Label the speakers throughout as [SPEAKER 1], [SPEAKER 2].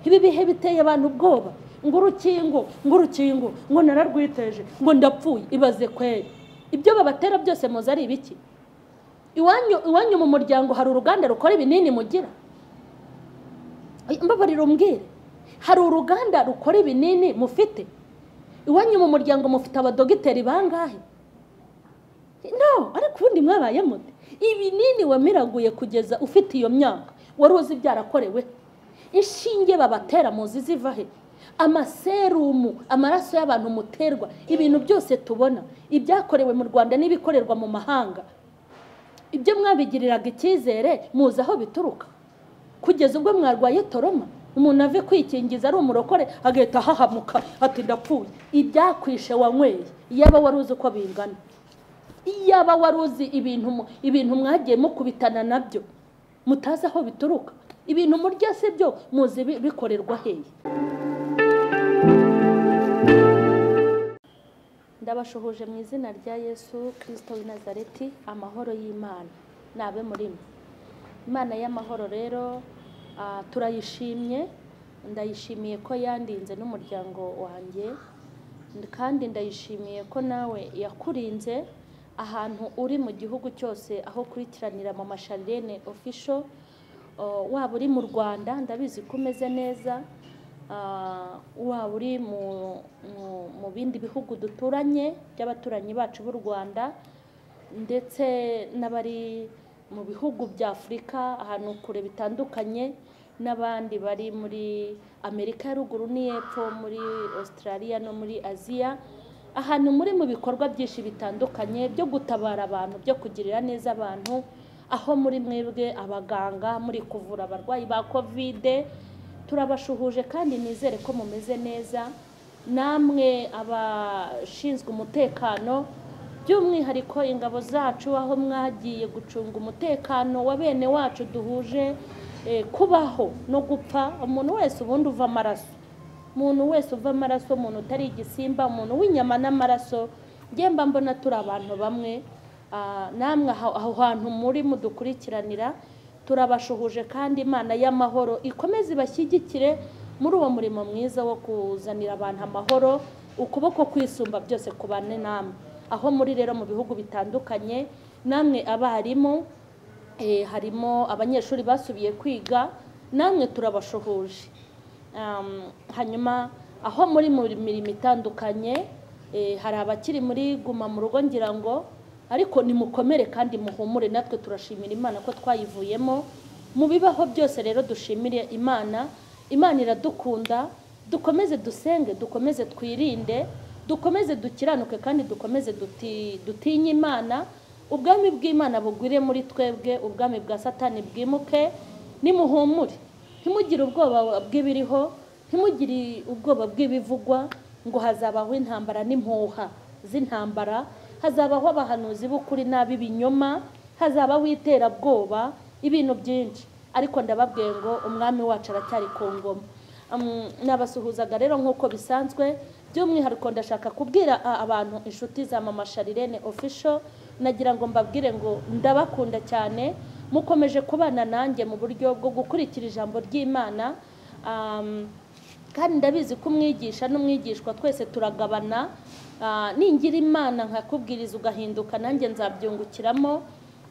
[SPEAKER 1] ibi bihe biteye abantu ubwoba ngo urukingo ngo nararwiteje ngo ndapfuye. Ibaze kweri ibyo babatera byose muzi ari ibiki? Iwanyu mu muryango hari uruganda rukora ibinini mugira? Mbabarira umbwire, hari uruganda rukora ibinini mufite? Iwanyu mu muryango mufite abadogiteri bangahe? No, ariko ubundi mwabaye mute? Ibinini wamiraguye kugeza ufite iyo myaka wari uzi byarakorewe? Ishinjye babatera muzi Zivahe, amaserumu, amaraso y'abantu muterwa, ibintu byose tubona ibyakorewe mu Rwanda n'ibikorerwa mu mahanga, ibyo mwabigiriraga icyizere muzi aho bituruka, kugeza ubwo mwarwaye toroma umuntu ave kwikingiza ari umurokore agahita hahamuka ati ndapfuye. Ibyakwishe wanyweye, yaba wari uzi uko bingana, yaba wari uzi ibintu mwagiye mukubitana nabyo mutazi aho bituruka, ibintu murya se byo muzi bikorerwa hehe? Ndabashuhuje mu izina rya Yesu Kristo w'i Nazareti. Amahoro y'Imana nabe muri mwe. Imana y'amahoro rero turayishimye, ndayishimiye ko yandinze n'umuryango wanjye, kandi ndayishimiye ko nawe yakurinze ahantu uri mu gihugu cyose aho kurikiranira mu Charlene official. Waba uri mu Rwanda ndabizi ko umeze neza, waba uri mu bindi bihugu duturanye by'abaturanyi bacu b'u Rwanda, ndetse n'abari mu bihugu bya Afurika ahantu kure bitandukanye, n'abandi bari muri Amerika ya ruguru n'iyepfo, muri Australia no muri Aziya, ahantu muri mu bikorwa byinshi bitandukanye byo gutabara abantu, byo kugirira neza abantu, aho muri mwebwe abaganga muri kuvura abarwayi ba COVID. Turabashuhuje kandi nizere ko mumeze neza. Namwe abashinzwe umutekano, by'umwihariko ingabo zacu, aho mwagiye gucunga umutekano wa bene wacu duhuje kubaho no gupfa. Umuntu wese ubundi uva amaraso, umuntu wese uva amaraso, umuntu utari igisimba, umuntu w'inyama n'amaraso, ngemba mbona turi abantu bamwe. Namwe aho hantu muri mudukurikiranira turabashuhuje, kandi Imana y'amahoro ikomeze ibashyigikire muri uwo murimo mwiza wo kuzanira abantu amahoro, ukuboko kwisumba byose kubane namwe aho muri rero mu bihugu bitandukanye. Namwe abarimu, harimo abanyeshuri basubiye kwiga, namwe turabashuhuje. Hanyuma aho muri mu mirimo itandukanye, hari abakiri muri guma mu rugo ngira ngo, ariko nimukomere kandi muhumure, natwe turashimira Imana ko twayivuyemo. Mu bibaho byose rero dushimire Imana. Imana iradukunda, dukomeze dusenge, dukomeze twirinde, dukomeze dukiranuke, kandi dukomeze dutinye Imana. Ubwami bw'Imana bugwire muri twebwe, ubwami bwa Satani bwimuke. Nimuhumure, ntimugire ubwoba bw'ibiriho, ntimugire ubwoba bw'ibivugwa ngo hazabaho intambara n'impuha z'intambara, hazabaho abahanuzi b'ukuri n'ab'ibinyoma, hazabaho iterabwoba, ibintu byinshi. Ariko ndababwiye ngo umwami wacu aracyari ku ngoma. Nabasuhuzaga rero nk'uko bisanzwe, by'umwihariko ndashaka kubwira abantu inshuti za Charlene official, nagira ngo mbabwire ngo ndabakunda cyane, mukomeje kubana nanjye mu buryo bwo gukurikira ijambo ry'Imana, kandi ndabizi ko umwigisha n'umwigishwa twese turagabana. Ningira Imana nkakubwiriza ugahinduka, nanjye nzabyungukiramo.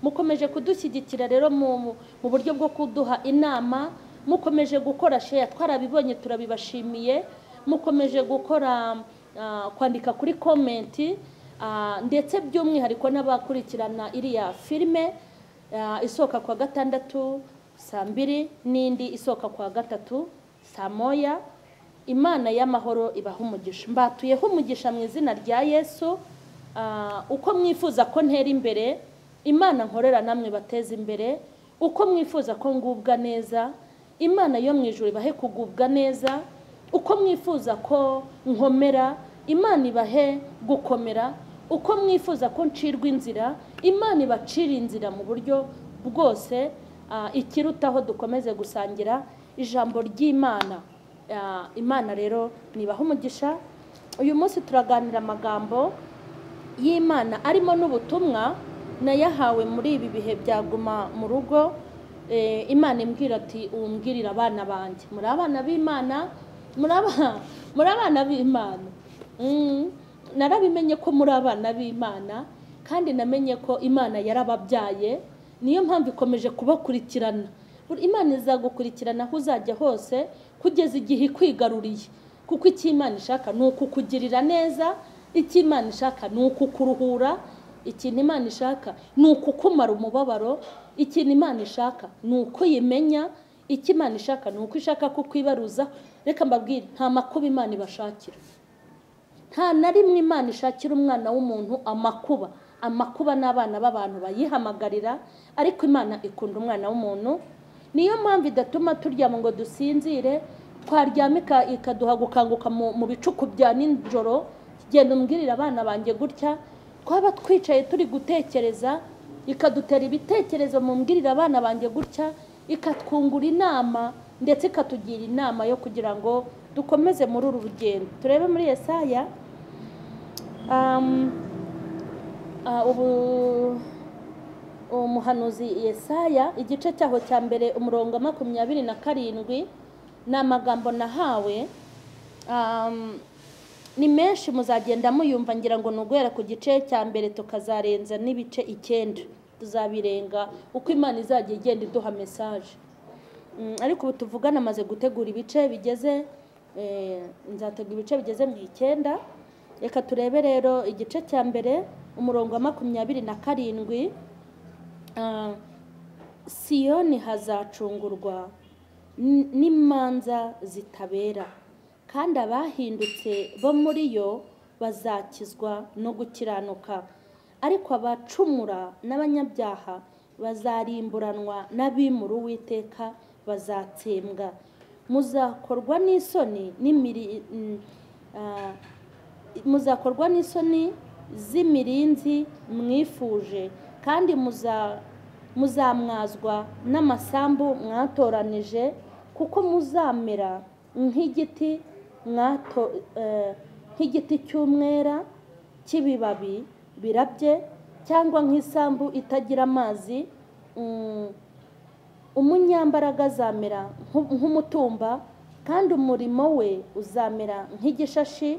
[SPEAKER 1] Mukomeje kudushyigikira rero mu buryo bwo kuduha inama, mukomeje gukora share, twarabibonye turabibashimiye. Mukomeje gukora kwandika kuri comment, ndetse by'umwihariko n'abakurikirana iriya filime isoka kwa gatandatu saa 2 n'indi isoka kwa gatatu saa 1. Imana y'amahoro ibahe umugisha. Mbatuyeho umugisha mu izina rya Yesu. Uko mwifuza ko ntera imbere, Imana nkorera namwe bateza imbere. Uko mwifuza ko ngubwa neza, Imana yo mu ijuru ibahe kugubwa neza. Uko mwifuza ko nkomera, Imana ibahe gukomera. Uko mwifuza ko ncirwa inzira, Imana ibacira inzira mu buryo bwose. Ikirutaho dukomeze gusangira ijambo ry'Imana. Imana rero nibaho umugisha. Uyu munsi turaganira amagambo y'Imana arimo n'ubutumwa nayahawe muri ibi bihe byaguma mu rugo. Imana imbwira ati umbwirira abana banjye muri abana b'Imana muri abana b'Imana. Narabimenye ko muri abana b'Imana kandi namenye ko Imana yarababyaye, niyo mpamvu ikomeje kubakurikirana. Imana izagukurikirana aho uzajya hose kugeza igihe ikwigaruriye, kuko icyo Imana ishaka ni ukukugirira neza, icyo Imana ishaka ni ukukuruhura, ikintu Imana ishaka ni ukukumara umubabaro, ikintu Imana ishaka ni ukuyimenya, icyo Imana ishaka ni uko ishaka kukwibaruza. Reka mbabwire, nta makuba Imana ibashakira, nta na rimwe Imana ishakira umwana w'umuntu amakuba. Amakuba n'abana b'abantu bayihamagarira, ariko Imana ikunda umwana w'umuntu. Niyo mpamvu idatuma turyama ngo dusinzire, twaryama ikaduha gukanguka mu bicuku bya nijoro, genda umbwirira abana banjye gutya. Twaba twicaye turi gutekereza, ikadutera ibitekerezo mu mbwirira abana banjye gutya, ikatwungura inama ndetse ikatugira inama yo kugira ngo dukomeze muri uru rugendo. Turebe muri Yesaya, umuhanuzi Yesaya igice cyaho cya mbere umurongo 27, ni amagambo nahawe. Ni menshi muzagenda muyumva, ngira ngo nuguhera ku gice cya mbere tukazarenza n'ibice 9, tuzabirenga uko Imana izajya igenda iduha message. Ariko ubu tuvugana amaze gutegura ibice bigeze, nzategura ibice bigeze mu 9. Reka turebe rero igice cya mbere umurongo 27. Siyoni hazacungurwa n'imanza zitabera, kandi abahindutse bo muri yo bazakizwa no gukiranuka, ariko abacumura n'abanyabyaha bazarimburanwa n'abimura Uwiteka bazatsembwa. Muzakorwa n'isoni z'imirinzi mwifuje, kandi muzamwazwa n'amasambu mwatoranije, kuko muzamera nk'igiti cy'umwera cy'ibibabi birabye, cyangwa nk'isambu itagira amazi. Umunyambaraga azamera nk'umutumba, kandi umurimo we uzamera nk'igishashi.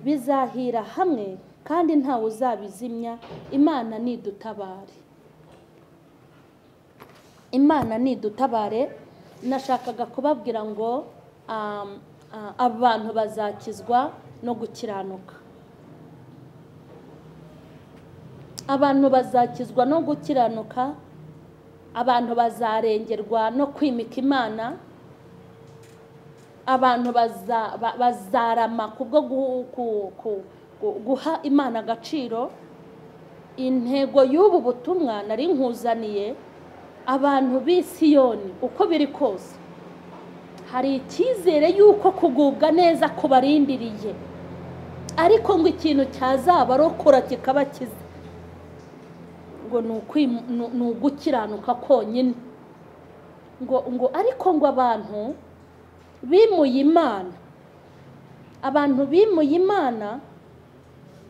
[SPEAKER 1] Bizahira hamwe kandi ntawe uzabizimya. Imana nidutabare, Imana nidutabare. Nashakaga kubabwira ngo abantu bazakizwa no gukiranuka, abantu bazakizwa no gukiranuka, abantu bazarengerwa no kwimika Imana, abantu bazarama kubwo guha Imana agaciro. Intego y'ubu butumwa nari nkuzaniye abantu b'i Siyoni, uko biri kose hari icyizere y'uko kugubwa neza kubarindiriye, ariko ngo ikintu cyazabarokora kikabakiza ngo ni ugukiranuka konyine. ngo ariko ngo abantu bimuye Imana, abantu bimuye Imana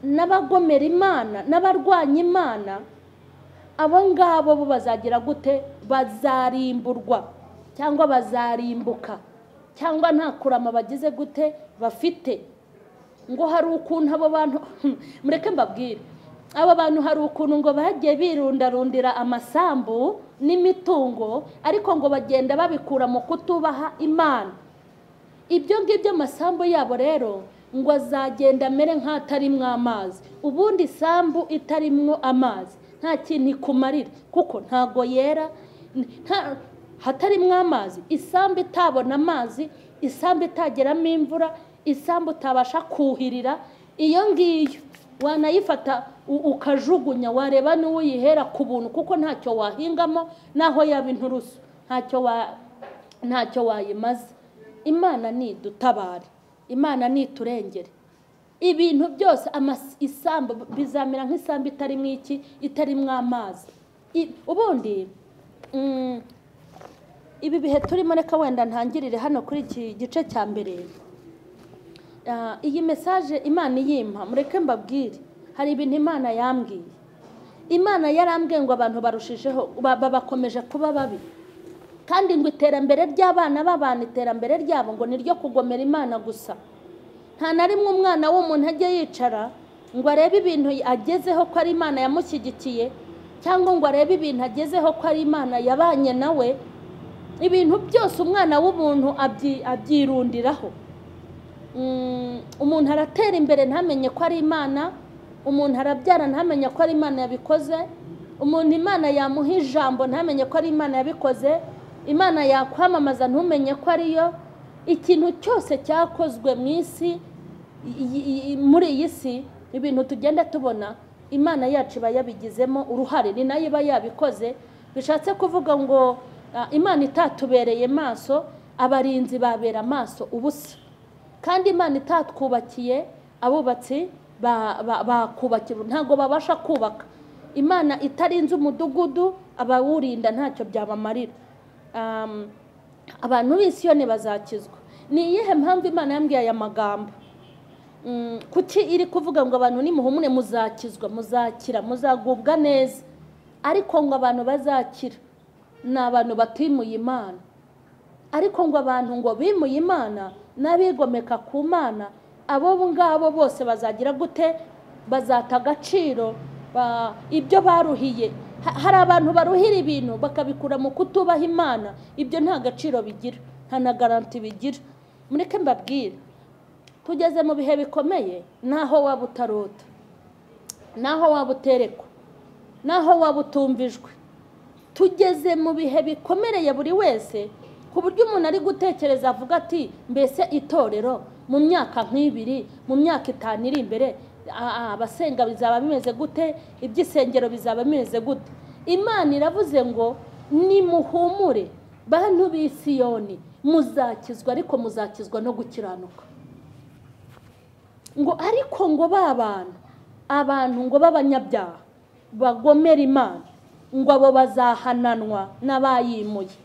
[SPEAKER 1] n'abagomera Imana n'abarwanya Imana, abo ngabo bo bazagira gute? Bazarimburwa cyangwa bazarimbuka, cyangwa nta kurama bagize gute bafite. Ngo hari ukuntu abo bantu mureke mbabwire, aba bantu hari ukuntu ngo bagiye birundarundira amasambu n'imitungo, ariko ngo bagenda babikura mu kutubaha Imana. Ibyo ngibyo amasambu yabo rero ngo azagenda amere nk'atarimwo amazi. Ubundi isambu itarimwo amazi nta kintu ikumarira, kuko ntago yera. Hatarimwo amazi, isambu itabona amazi, isambu itageramo imvura, isambu utabasha kuhirira, iyo ngiyo wanayifata ukajugunya, wareba n'uwuyihera ku buntu, kuko ntacyo wahingamo, naho yaba inturusu ntacyo wayimaze. Imana nidutabare, Imana niturengere. Ibintu byose isambu bizamera nk'isambu itarimwo iki? Itarimwo amazi. Ubundi ibi bihe turimo, reka wenda ntangirire hano kuri iki gice cya mbere. Iyi message Imana iyimpa, mureke mbabwire, hari ibintu Imana yambwiye. Imana yarambwiye ngo abantu barushijeho bakomeje kuba babi, kandi ngo iterambere ry'abana b'abantu, iterambere ryabo ngo niryo kugomera Imana gusa. Nta na rimwe umwana w'umuntu ajye yicara ngo arebe ibintu agezeho ko ari Imana yamushyigikiye, cyangwa ngo arebe ibintu agezeho ko ari Imana yabanye nawe. Ibintu byose umwana w'umuntu abyirundiraho. Umuntu aratera imbere ntamenye ko ari Imana, umuntu arabyara ntamenye ko ari Imana yabikoze, umuntu Imana yamuha ijambo ntamenye ko ari Imana yabikoze, Imana yakwamamaza ntumenye ko ariyo. Ikintu cyose cyakozwe mu isi, muri iyi si, ibintu tugenda tubona Imana yacu iba yabigizemo uruhare, ni nayo iba yabikoze. Bishatse kuvuga ngo Imana itatubereye maso, abarinzi babera maso ubusa. Kandi Imana itatwubakiye, abubatsi bakubakira ntago babasha kubaka. Imana itarinze umudugudu, abawurinda ntacyo byabamarira. Abantu b'Isiyoni bazakizwa. Ni iyihe mpamvu Imana yambwiye aya magambo? Kuki iri kuvuga ngo abantu nimuhumure muzakizwa, muzakira, muzagubwa neza? Ariko ngo abantu bazakira ni abantu batimuye Imana. Ariko ngo abantu ngo bimuye Imana n'abigomeka ku Mana, abo ngabo bose bazagira gute? Bazata agaciro ibyo baruhiye. Hari abantu baruhira ibintu bakabikura mu kutubaha Imana, ibyo nta gaciro bigira, nta na garanti bigira. Mureke mbabwire, tugeze mu bihe bikomeye, naho waba utarota, naho waba uterekwa, naho waba utumvijwe, tugeze mu bihe bikomereye buri wese, ku buryo umuntu ari gutekereza avuga ati mbese itorero mu myaka nk'ibiri, mu myaka 5 iri imbere, abasenga bizaba bimeze gute? Iby'isengero bizaba bimeze gute? Imana iravuze ngo nimuhumure bantu b'Isiyoni, muzakizwa, ariko muzakizwa no gukiranuka. Ngo ariko ngo abantu ngo b'abanyabyaha bagomera Imana, ngo abo bazahananwa n'abayimuye.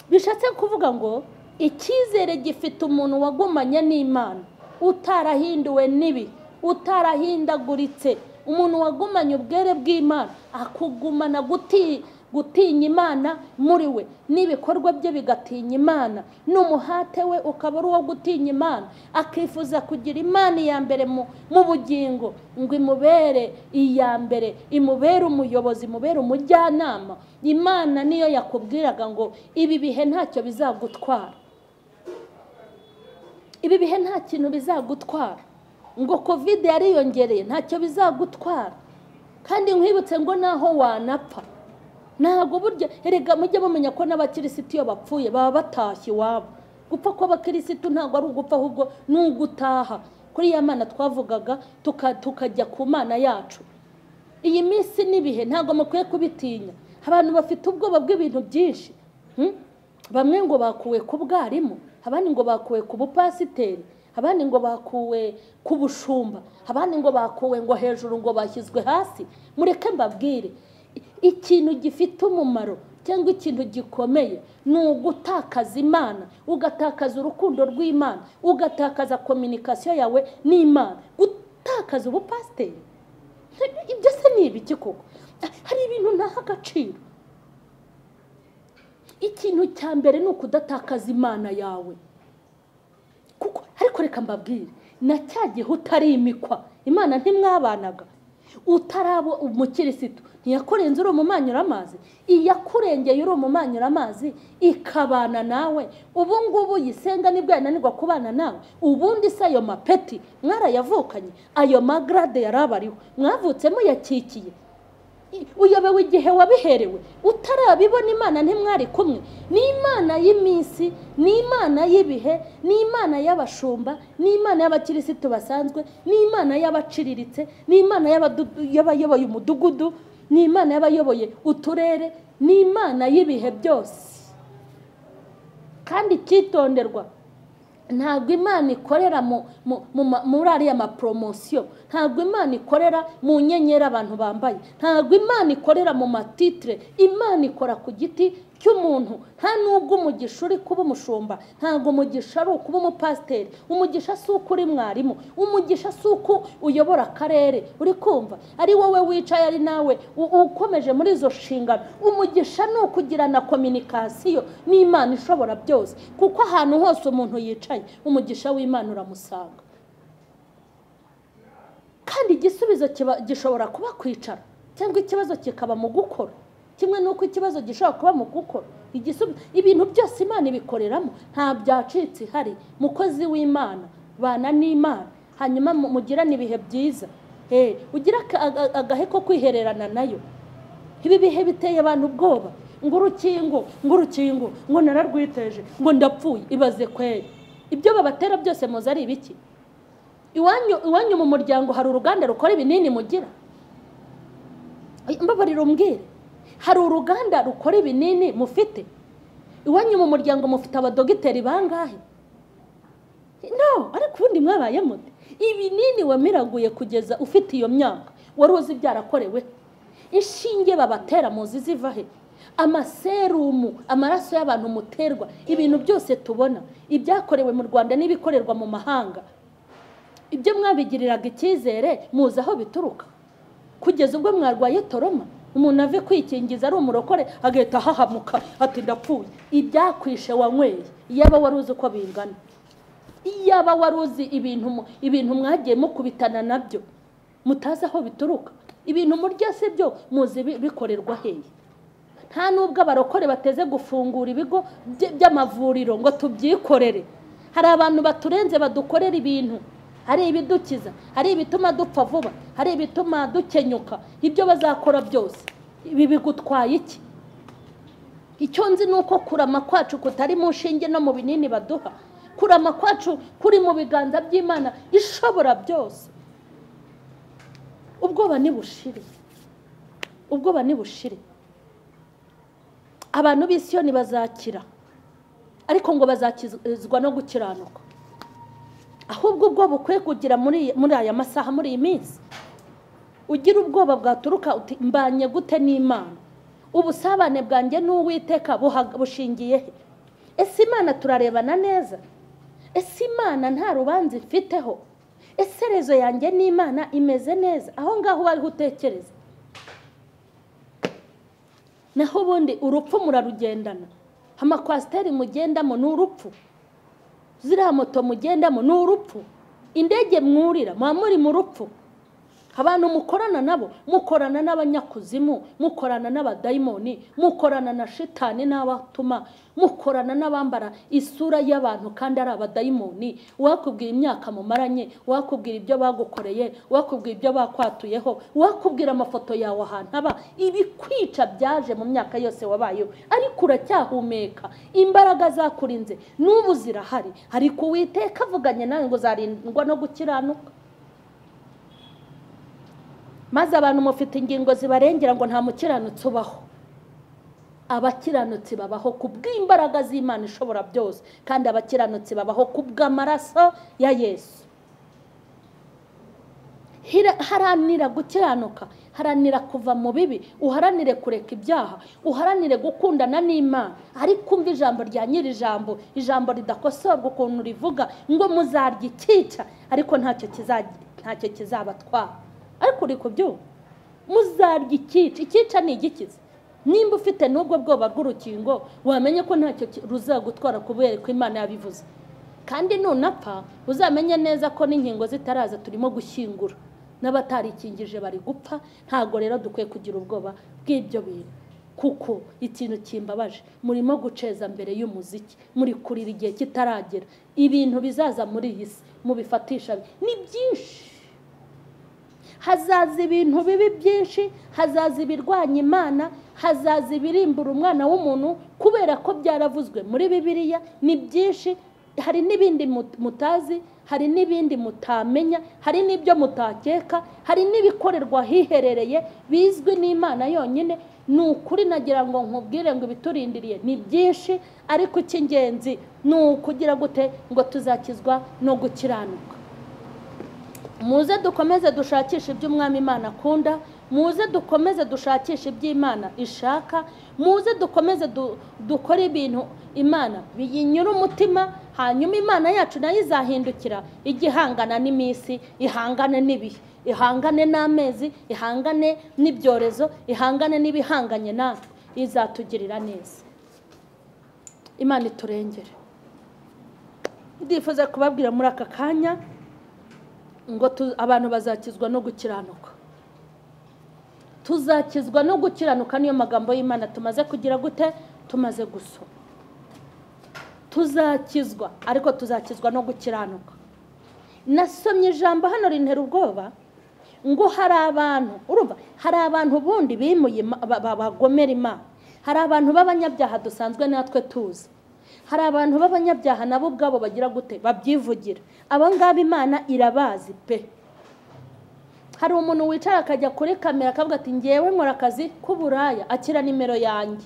[SPEAKER 1] Bishatse kuvuga ngo icyizere gifite umuntu wagumanye n'Imana, utarahinduwe nibi, utarahindaguritse, umuntu wagumanye ubwere bw'Imana, akugumana gutinya Imana muri we, n'ibikorwa bye bigatinya Imana, n'umuhate we ukaba ari uwo gutinya Imana, akifuza kugira Imana iya mbere mu bugingo, ngo imubere iya mbere, imubere umuyobozi, imubere umujyanama. Imana niyo yakubwiraga ngo ibi bihe ntacyo bizagutwara, ibi bihe nta kintu bizagutwara, ngo covid yariyongereye ntacyo bizagutwara. Kandi nkwibutse ngo naho wanapfa, ntago burya erega mujye bamenya ko n'abakirisitu iyo bapfuye baba batashye iwabo. Gupfa kw'abakirisitu ntago ari ugupfa, ahubwo ni ugutaha kuri ya Mana twavugaga, tukajya ku Mana yacu. Iyi minsi n'ibihe ntago mukwiye kubitinya. Abantu bafite ubwoba bw'ibintu byinshi, bamwe ngo bakuwe ku bwarimu, abandi ngo bakuwe ku bupasiteri, abandi ngo bakuwe ku bushumba, abandi ngo bakuwe ngo hejuru, ngo bashyizwe hasi. Mureke mbabwire, ikintu gifite umumaro cyangwa ikintu gikomeye ni ugutakaza Imana, ugatakaza urukundo rw'Imana, ugatakaza communication yawe n'Imana, gutakaza ubupasiteri. Ibyo se ni ibiki koko? Hari ibintu ntaha agaciro. Ikintu cya mbere ni ukudatakaza Imana yawe. Kuko ariko reka mbabwire, na cyagihe utarimikwa Imana ntimwabanaga, utarabo umukirisitu ntiyakurenze uri umumanyura amazi, iyakurengeye uri umumanyura amazi ikabana nawe. Ubu ngubu yisenga nibwo yananirwa kubana nawe. Ubundi se ayo mapeti mwarayavukanye, ayo magrade yarabariho, mwavutsemo yakikiye, uyobewe igihe wabiherewe, utarabibona Imana ntimwari kumwe. Ni Imana y'iminsi, ni Imana y'ibihe, ni Imana y'abashumba, ni Imana y'abakirisitu basanzwe, ni Imana y'abaciriritse, ni Imana y'abayoboye umudugudu, ni Imana y'abayoboye uturere, ni Imana y'ibihe byose. Kandi cyitonderwa, ntabwo Imana ikorera muri ariya mapromosiyo, ntabwo Imana ikorera mu nyenyeri abantu bambaye, ntabwo Imana ikorera mu matitre. Imana ikora ku giti cy'umuntu. Nta nubwo umugisha uri kuba umushumba, ntabwo umugisha ari ukuba umupasiteri, umugisha si uko uri mwarimu, umugisha si uko uyobora akarere, uri kumva ari wowe wicaye ari nawe ukomeje muri izo nshingano. Umugisha ni ukugirana kominikasiyo n'Imana ishobora byose, kuko ahantu hose umuntu yicaye umugisha w'Imana uramusanga. Kandi igisubizo gishobora kuba kwicara, cyangwa ikibazo kikaba mu gukora, kimwe nuko ikibazo gishobora kuba mu gukora. Ibintu byose Imana ibikoreramo, nta byacitse hari. Mukozi w'Imana, bana n'Imana, hanyuma mugirane ibihe byiza, ugira agahe ko kwihererana nayo. Ibi bihe biteye abantu ubwoba, ngo urukingo ngo nararwiteje ngo ndapfuye. Ibaze kweri ibyo babatera byose muzi ari ibiki? Iwanyu mu muryango hari uruganda rukora ibinini mugira? Mbabarira umbwire, hari uruganda rukora ibinini mufite? Iwanyu mu muryango mufite abadogiteri bangahe? No, ariko ubundi mwabaye mute? Ibinini wamiraguye kugeza ufite iyo myaka, wari uzi byarakorewe? Ishinjye babatera muzi Zivahe, amaserumu, amaraso y'abantu muterwa, ibintu byose tubona ibyakorewe mu Rwanda n'ibikorerwa mu mahanga, ibyo mwabigiriraga icyizere muzi aho bituruka, kugeza ubwo mwarwaye toroma. Umuntu ave kwikingiza ari umurokore agahita hahamuka ati ndapfuye. Ibyakwishe wanyweye, iyaba wari uzi uko bingana, iyaba wari uzi ibintu mwagiye mukubitana nabyo, mutazi aho bituruka. Ibintu murya se byo muzi bikorerwa hehe? Nta nubwo abarokore bateze gufungura ibigo by'amavuriro ngo tubyikorere. Hari abantu baturenze badukorera ibintu, hari ibidukiza, hari ibituma dupfa vuba, hari ibituma dukenyuka. Ibyo bazakora byose ibi bigutwaye iki? Icyo nzi nuko kurama kwacu kutari mu nshinge no mu binini baduha. Kurama kwacu kuri mu biganza by'Imana ishobora byose. Ubwoba ni bushire. Abantu b'Isiyoni bazakira, ariko ngo bazakizwa no gukiranuka. Ahubwo ubwoba ukwiye kugira muri aya masaha, muri iyi minsi, ugira ubwoba bwaturuka uti mbanye gute n'Imana? Ubusabane bwanjye n'Uwiteka bushingiye he? Ese Imana turarebana neza? Ese Imana nta rubanza ifiteho? Ese rezo yanjye n'Imana imeze neza? Aho ngaho bari gutekereza. Naho ubundi urupfu murarugendana, amakwasiteri mugendamo ni urupfu, ziriya moto mugendamo ni urupfu, indege mwurira muba muri mu rupfu. Abantu mukorana nabo, mukorana n'abanyakuzimu, mukorana n'abadayimoni, mukorana na shitani n'abatuma, mukorana n'abambara isura y'abantu kandi ari abadayimoni. Wakubwira imyaka mumaranye, wakubwira ibyo bagukoreye, wakubwira ibyo bakwatuyeho, wakubwira amafoto yawe ahantu aba. Ibikwica byaje mu myaka yose wabayeho, ariko uracyahumeka, imbaraga zakurinze n'ubu zirahari. Ariko Uwiteka avuganye nawe ngo zarindwa no gukiranuka. Maze abantu mufite ingingo zibarengera ngo nta mukiranutsi ubaho. Abakiranutsi babaho kubw'imbaraga z'Imana ishobora byose, kandi abakiranutsi babaho kubw'amaraso ya Yesu. Haranira gukiranuka, haranira kuva mu bibi, uharanire kureka ibyaha, uharanire gukundana n'Imana. Ariko umva ijambo rya nyiri ijambo ridakosorwa ukuntu rivuga ngo muzarya ikica, ariko ntacyo kizabatwara. Ariko uri kubyo muzarya ikica ni igikiza. Nimba ufite n'ubwo bwoba bw'urukingo, wamenye ko ntacyo ruzagutwara kubera ko Imana yabivuze. Kandi nunapfa uzamenye neza ko n'inkingo zitaraza turimo gushyingura, n'abatarikingije bari gupfa. Ntago rero dukwiye kugira ubwoba bw'ibyo bintu, kuko ikintu kimbabaje murimo guceza mbere y'umuziki, muri kurira igihe kitaragera. Ibintu bizaza muri iyi si mubifatisha ni byinshi. Hazaza ibintu bibi byinshi, hazaza ibirwanya Imana, hazaza ibirimbura umwana w'umuntu, kubera ko byaravuzwe muri Bibiliya. Ni byinshi, hari n'ibindi mutazi, hari n'ibindi mutamenya, hari n'ibyo mutakeka, hari n'ibikorerwa hiherereye bizwi n'Imana yonyine. Ni ukuri nagira ngo nkubwire ngo ibiturindiriye ni byinshi, ariko icy'ingenzi ni ukugira gute ngo tuzakizwa no gukiranuka. Muze dukomeze dushakisha ibyo Umwami Imana akunda, muze dukomeze dushakisha iby'Imana ishaka, muze dukomeze dukora ibintu Imana biyinyura umutima, hanyuma Imana yacu nayo izahindukira igihangana n'iminsi, ihangane n'ibihe, ihangane n'amezi, ihangane n'ibyorezo, ihangane n'ibihanganye natwe, izatugirira neza. Imana iturengere. Ndifuza kubabwira muri aka kanya ngo abantu bazakizwa no gukiranuka. Tuzakizwa no gukiranuka, niyo magambo y'Imana tumaze kugira gute, tumaze gusoma. Tuzakizwa, ariko tuzakizwa no gukiranuka. Nasomye ijambo hano rintera ubwoba ngo hari abantu, urumva, hari abantu bundi bimuye bagomera Imana, hari abantu b'abanyabyaha dusanzwe natwe tuzi, hari abantu b'abanyabyaha nabo ubwabo bagira gute, babyivugira. Abo ngabo Imana irabazi pe. Hari umuntu wicara akajya kuri kamera akavuga ati ngewe nkora akazi k'uburaya, akira nimero yanjye.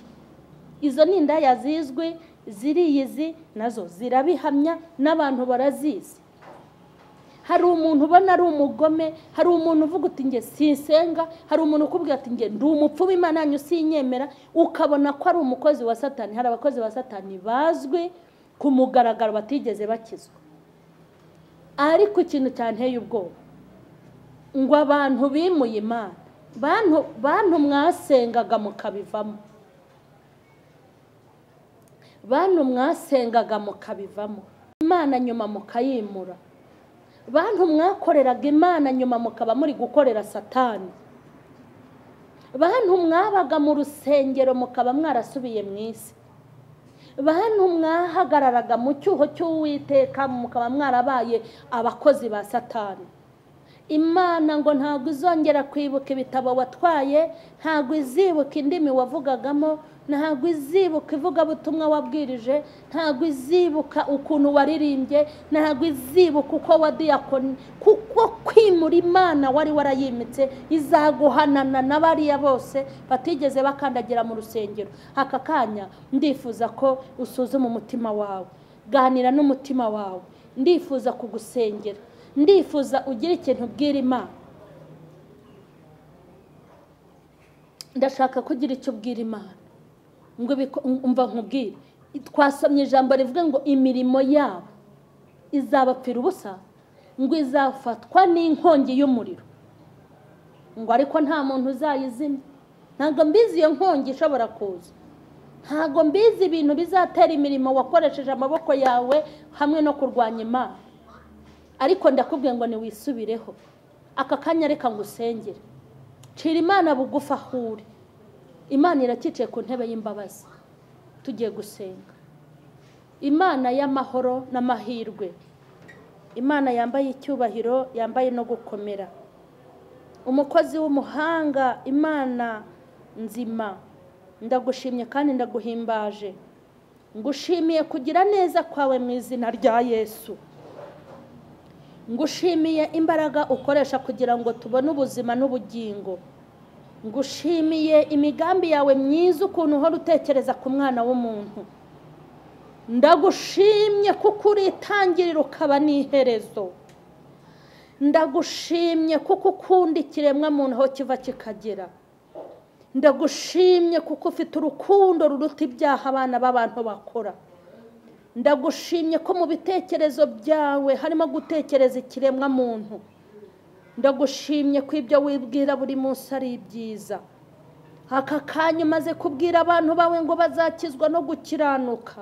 [SPEAKER 1] Izo ni indaya zizwi, ziriyizi nazo zirabihamya n'abantu barazizi. Hari umuntu ubona ari umugome, hari umuntu uvuga uti nge sinsenga, hari umuntu ukubwira ati nge ndi umupfu w'Imana yanyu sinyemera, ukabona ko ari umukozi wa Satani. Hari abakozi ba Satani bazwi ku mugaragaro batigeze bakizwa. Ariko ikintu cyanteye ubwoba ngo abantu bimuye Imana, bantu mwasengaga mukabivamo, bantu mwasengaga mukabivamo, Imana nyuma mukayimura, bantu mwakoreraga Imana nyuma mukaba muri gukorera Satani, bantu mwabaga mu rusengero mukaba mwarasubiye mu isi, bantu mwahagararaga mu cyuho cy'Uwiteka mukaba mwarabaye abakozi ba Satani. Imana ngo ntabwo izongera kwibuka ibitabo watwaye, ntabwo izibuka indimi wavugagamo, ntabwo izibuka ivugabutumwa wabwirije, ntabwo izibuka ukuntu waririmbye, ntabwo izibuka uko wadiyakoni, kuko kwimura Imana wari warayimitse izaguhanana n'abariya bose batigeze bakandagira mu rusengero. Aka kanya ndifuza ko usuzuma umutima wawe, ganira n'umutima wawe, ndifuza kugusengera, ndifuza ugira ikintu ubwira Imana. Ndashaka kugira icyo ubwira Imana. Ngo umva nkubwire, twasomye ijambo rivuga ngo imirimo yabo izabapfira ubusa, ngo izafatwa n'inkongi y'umuriro, ngo ariko nta muntu uzayizimya. Ntabwo mbizi iyo nkongi ishobora kuza, ntabwo mbizi ibintu bizatera imirimo wakoresheje amaboko yawe hamwe no kurwanya Imana, ariko ndakubwiye ngo niwisubireho. Aka kanya reka ngusengere, cira Imana bugufi aho uri. Imana irakicaye ku ntebe y'imbabazi, tugiye gusenga. Imana y'amahoro n'amahirwe, Imana yambaye icyubahiro, yambaye no gukomera, umukozi w'umuhanga, Imana nzima, ndagushimye kandi ndaguhimbaje. Ngushimiye kugira neza kwawe mu izina rya Yesu. Ngushimiye imbaraga ukoresha kugira ngo tubone ubuzima n'ubugingo. Ngushimiye imigambi yawe myiza, ukuntu uhora utekereza ku mwana w'umuntu. Ndagushimye kuko uri itangiriro ukaba n'iherezo. Ndagushimye kuko ukunda ikiremwa muntu aho kiva kikagera. Ndagushimye kuko ufite urukundo ruruta ibyaha abana b'abantu bakora. Ndagushimye ko mu bitekerezo byawe harimo gutekereza ikiremwa muntu. Ndagushimye ko ibyo wibwira buri munsi ari ibyiza. Aka kanya umaze kubwira abantu bawe ngo bazakizwa no gukiranuka,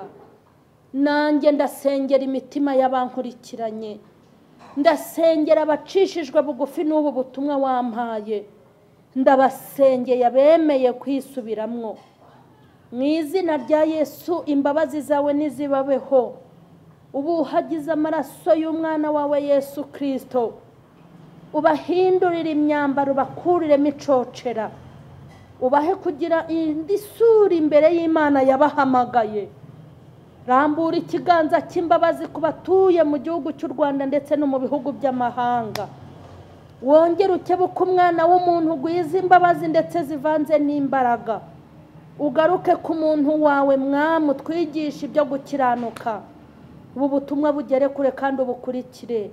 [SPEAKER 1] nanjye ndasengera imitima y'abankurikiranye, ndasengera abacishijwe bugufi n'ubu butumwa wampaye, ndabasengeye abemeye kwisubiramwo. Mu izina rya Yesu, imbabazi zawe nizibabeho. Ubu uhagize amaraso y'umwana wawe Yesu Kristo, ubahindurire imyambaro, bakuriremo icocera, ubahe kugira indi sura imbere y'Imana yabahamagaye. Rambura ikiganza cy'imbabazi ku batuye mu gihugu cy'u Rwanda ndetse no mu bihugu by'amahanga. Wongere ukebuke umwana w'umuntu gwiza imbabazi ndetse zivanze n'imbaraga. Ugaruke ku muntu wawe Mwami, utwigisha ibyo gukiranuka. Ubu butumwa bugere kure kandi ubukurikire.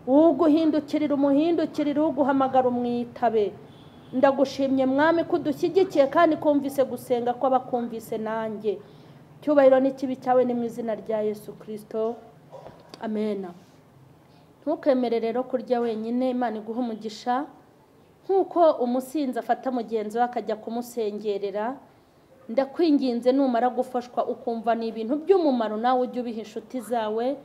[SPEAKER 1] Uguhindukirira umuhindukirire, uguhamagara umwitabe. ndagushimye mwami ko dushyigikiye kandi kumvise gusenga ko abakumvise nanjye. Cyubahiro n'ikibi cyawe ni mu izina rya Yesu Kristo, amen. Ntukemere rero kurya wenyine, Imana iguha umugisha. Nkuko umusinzi afata mugenzi we akajya kumusengerera, ndakwinginze numara gufashwa ukumva ni ibintu by'umumaro, nawe ujye ubiha inshuti zawe.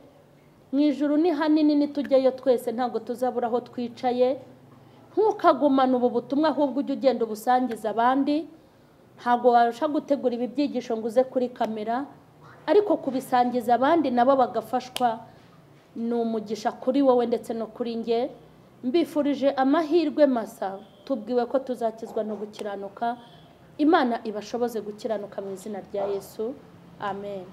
[SPEAKER 1] Mu ijuru ni hanini, nitujyayo twese ntabwo tuzabura aho twicaye. Ntukagumane ubu butumwa, ahubwo ujye ugenda ubusangiza abandi. Ntabwo warusha gutegura ibi byigisho ngo uze kuri kamera, ariko kubisangiza abandi nabo bagafashwa ni umugisha kuri wowe ndetse no kuri nge. Mbifurije amahirwe masa, tubwiwe ko tuzakizwa no gukiranuka. Imana ibashoboze gukiranuka mu izina rya Yesu, amen.